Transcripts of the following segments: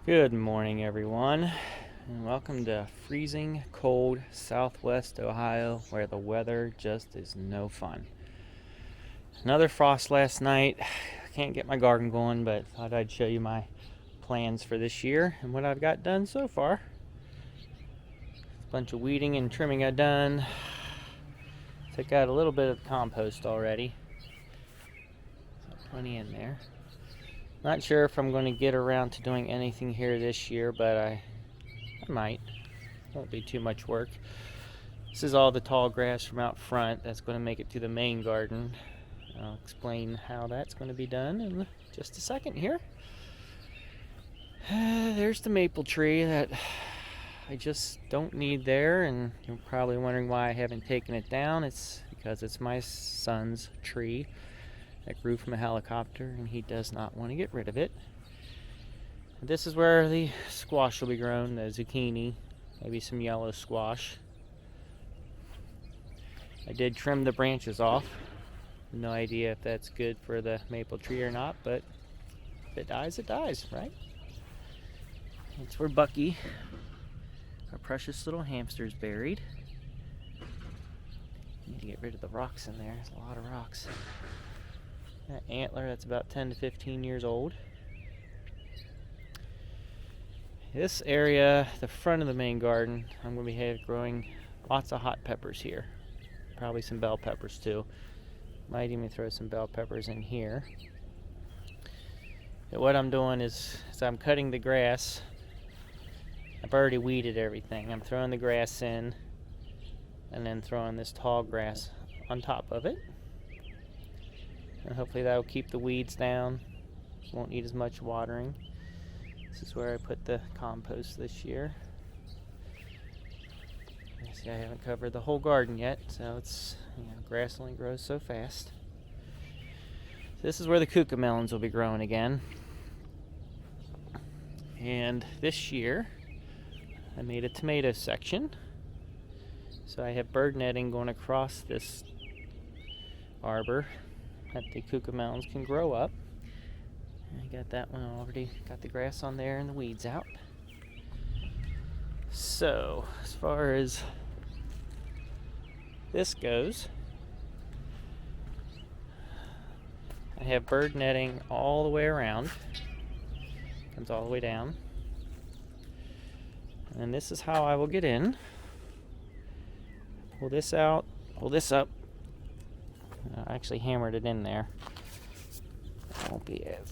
Good morning, everyone, and welcome to freezing cold Southwest Ohio, where the weather just is no fun. Another frost last night. Can't get my garden going, but thought I'd show you my plans for this year and what I've got done so far. A bunch of weeding and trimming I've done. Took out a little bit of compost already, so plenty in there. Not sure if I'm going to get around to doing anything here this year, but I might. Won't be too much work. This is all the tall grass from out front that's going to make it to the main garden. I'll explain how that's going to be done in just a second here. There's the maple tree that I just don't need there, and you're probably wondering why I haven't taken it down. It's because it's my son's tree that grew from a helicopter, and he does not want to get rid of it. This is where the squash will be grown, the zucchini, maybe some yellow squash. I did trim the branches off. No idea if that's good for the maple tree or not, but if it dies, right? It's where Bucky, our precious little hamster, is buried. Need to get rid of the rocks in there. There's a lot of rocks. That antler, that's about 10 to 15 years old. This area, the front of the main garden, I'm going to be growing lots of hot peppers here. Probably some bell peppers too. Might even throw some bell peppers in here. But what I'm doing is I'm cutting the grass. I've already weeded everything. I'm throwing the grass in and then throwing this tall grass on top of it. And hopefully that will keep the weeds down. Won't need as much watering. This is where I put the compost this year. You see, I haven't covered the whole garden yet, so it's, grass only grows so fast. This is where the cucamelons will be growing again. And this year, I made a tomato section. So I have bird netting going across this arbor that the cucamelons can grow up. I got that one already, got the grass on there and the weeds out. So, as far as this goes, I have bird netting all the way around. Comes all the way down. And this is how I will get in. Pull this out, pull this up. I actually hammered it in there. That won't be it.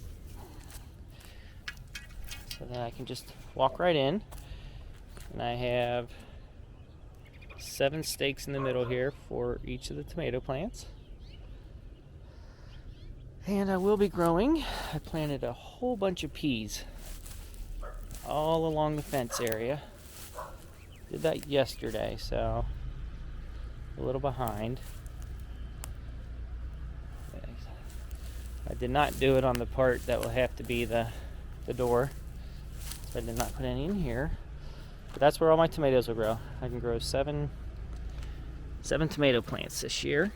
So then I can just walk right in. And I have 7 stakes in the middle here for each of the tomato plants. And I will be growing. I planted a whole bunch of peas all along the fence area. Did that yesterday, so a little behind. I did not do it on the part that will have to be the door. So I did not put any in here. But that's where all my tomatoes will grow. I can grow seven tomato plants this year.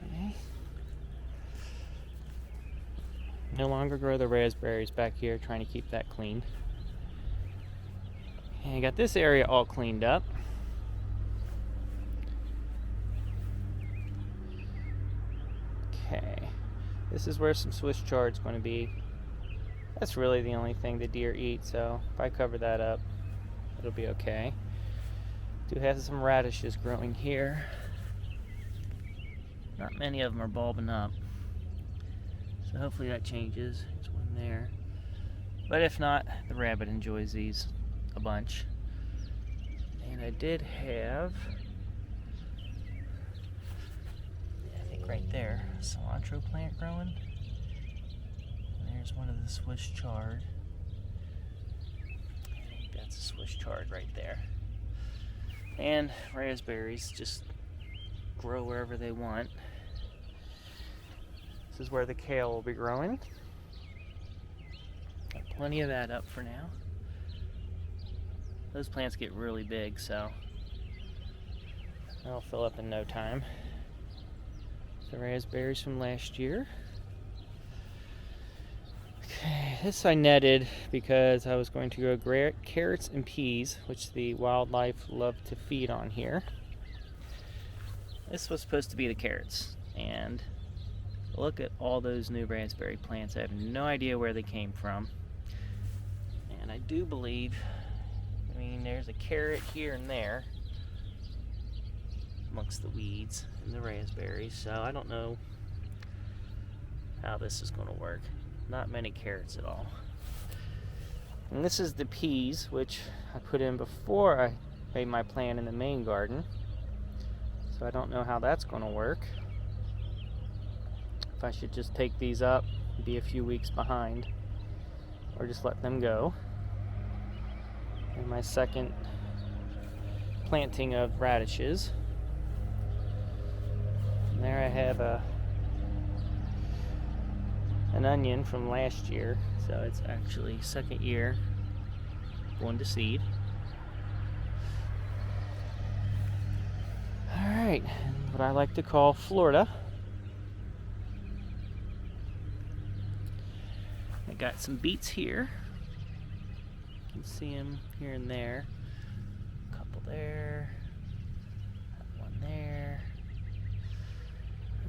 Okay. No longer grow the raspberries back here, trying to keep that clean. And I got this area all cleaned up. Okay. This is where some Swiss chard is going to be. That's really the only thing the deer eat, so if I cover that up, it'll be okay. Do have some radishes growing here. Not many of them are bulbing up, so hopefully that changes. There's one there. But if not, the rabbit enjoys these a bunch. And I did have, I think right there, a cilantro plant growing. And there's one of the Swiss chard. I think that's a Swiss chard right there. And raspberries just grow wherever they want. This is where the kale will be growing. Got plenty of that up for now. Those plants get really big, so they'll fill up in no time. The raspberries from last year. Okay, this I netted because I was going to grow carrots and peas, which the wildlife love to feed on here. This was supposed to be the carrots, and look at all those new raspberry plants. I have no idea where they came from. And I do believe, there's a carrot here and there amongst the weeds and the raspberries, so I don't know how this is going to work. Not many carrots at all. And this is the peas, which I put in before I made my plant in the main garden. So I don't know how that's going to work. If I should just take these up, be a few weeks behind, or just let them go. And my second planting of radishes. And there I have an onion from last year, so it's actually second year going to seed. Alright, what I like to call Florida. I got some beets here. You can see them here and there. A couple there, one there.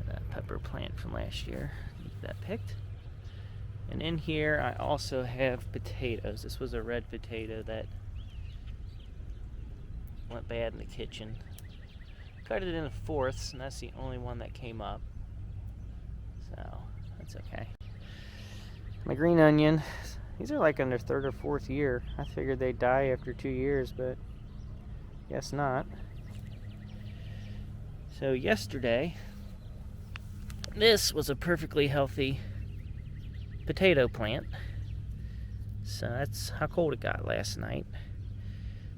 That pepper plant from last year, get that picked. And in here I also have potatoes. This was a red potato that went bad in the kitchen. Cut it into fourths, and that's the only one that came up. So that's okay. My green onion, these are like in their third or fourth year. I figured they'd die after 2 years, but guess not. So yesterday, this was a perfectly healthy potato plant. So that's how cold it got last night,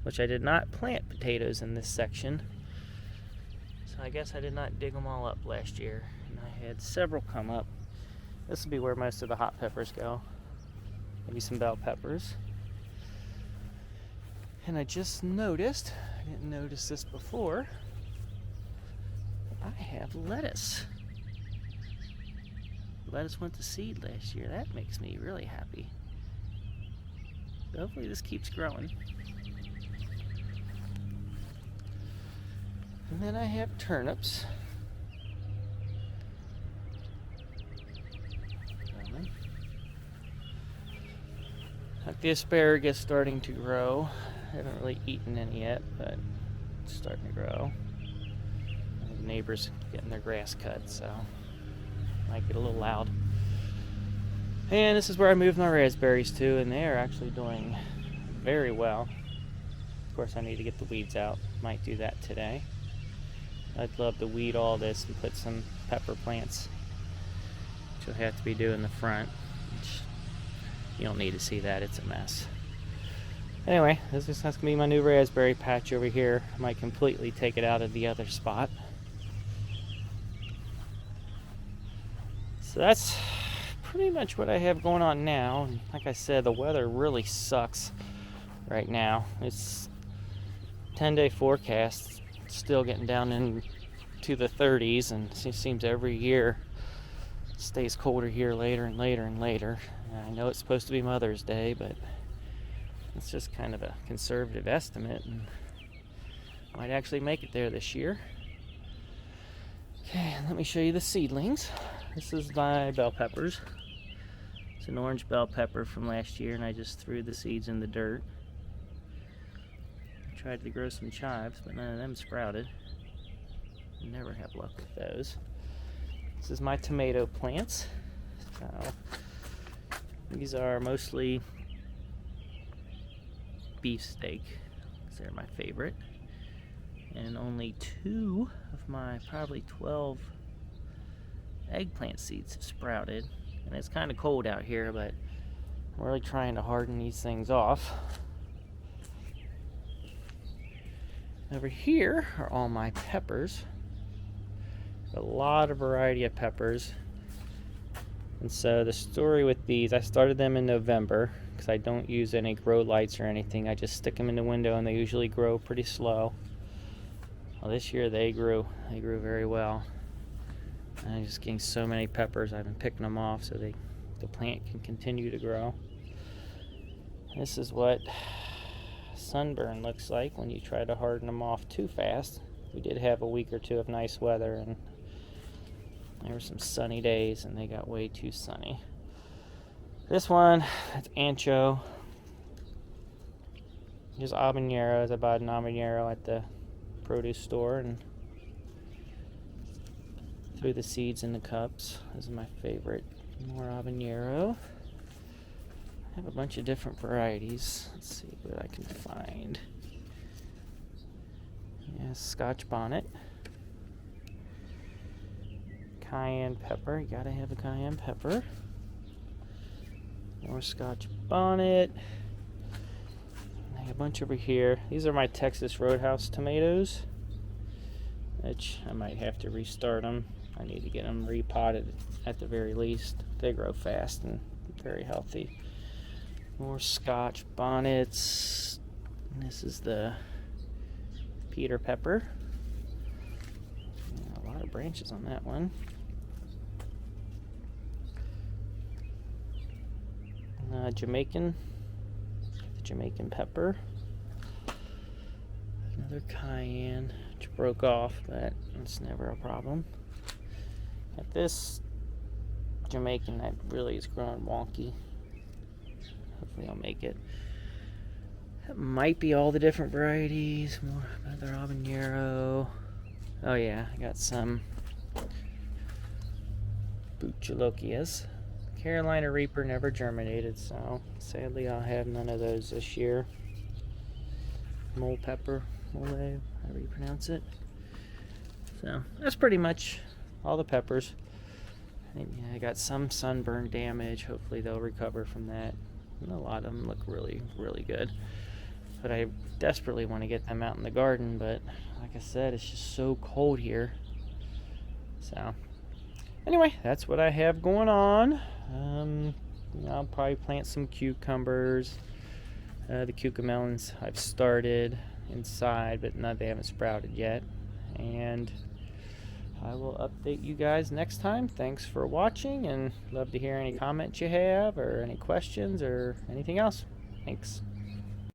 which I did not plant potatoes in this section. So I guess I did not dig them all up last year. And I had several come up. This will be where most of the hot peppers go. Maybe some bell peppers. And I just noticed, I didn't notice this before, I have lettuce. Lettuce went to seed last year. That makes me really happy. So hopefully this keeps growing. And then I have turnips. Like the asparagus starting to grow. I haven't really eaten any yet, but it's starting to grow. The neighbors getting their grass cut, so might get a little loud. And this is where I moved my raspberries to, and they are actually doing very well. Of course, I need to get the weeds out. Might do that today. I'd love to weed all this and put some pepper plants, which you'll have to be doing the front. Which you don't need to see that, it's a mess. Anyway, that's going to be my new raspberry patch over here. I might completely take it out of the other spot. So that's pretty much what I have going on now. And like I said, the weather really sucks right now. It's 10-day forecast, still getting down into the 30s, and it seems every year it stays colder here later and later and later. And I know it's supposed to be Mother's Day, but it's just kind of a conservative estimate, and might actually make it there this year. Okay, let me show you the seedlings. This is my bell peppers. It's an orange bell pepper from last year, and I just threw the seeds in the dirt. I tried to grow some chives, but none of them sprouted. I never have luck with those. This is my tomato plants. So these are mostly beefsteak, because they're my favorite. And only 2 of my probably 12 eggplant seeds have sprouted. And it's kind of cold out here, but I'm really trying to harden these things off. Over here are all my peppers. A lot of variety of peppers. And so the story with these, I started them in November because I don't use any grow lights or anything. I just stick them in the window, and they usually grow pretty slow. Well, this year they grew very well. I'm just getting so many peppers. I've been picking them off so the plant can continue to grow. This is what sunburn looks like when you try to harden them off too fast. We did have a week or two of nice weather, and there were some sunny days, and they got way too sunny. This one, it's ancho. Just habaneros. I bought an habanero at the produce store and threw the seeds in the cups. This is my favorite. More habanero. I have a bunch of different varieties. Let's see what I can find. Yeah, Scotch bonnet. Cayenne pepper. You gotta have a cayenne pepper. More Scotch bonnet. I have a bunch over here. These are my Texas Roadhouse tomatoes, which I might have to restart them. I need to get them repotted at the very least. They grow fast and very healthy. More Scotch bonnets. And this is the Peter pepper. Yeah, a lot of branches on that one. Jamaican pepper. Another cayenne, which broke off, but it's never a problem. Got this Jamaican that really is growing wonky. Hopefully I'll make it. That might be all the different varieties. More another habanero. Oh yeah, I got some Buchalokias. Carolina Reaper never germinated, so sadly I'll have none of those this year. Mole pepper, however you pronounce it. So that's pretty much all the peppers. And, yeah, I got some sunburn damage. Hopefully they'll recover from that. And a lot of them look really, really good. But I desperately want to get them out in the garden, but like I said, it's just so cold here. So anyway, that's what I have going on. I'll probably plant some cucumbers. The cucamelons I've started inside, but they haven't sprouted yet. And I will update you guys next time. Thanks for watching, and love to hear any comments you have or any questions or anything else. Thanks.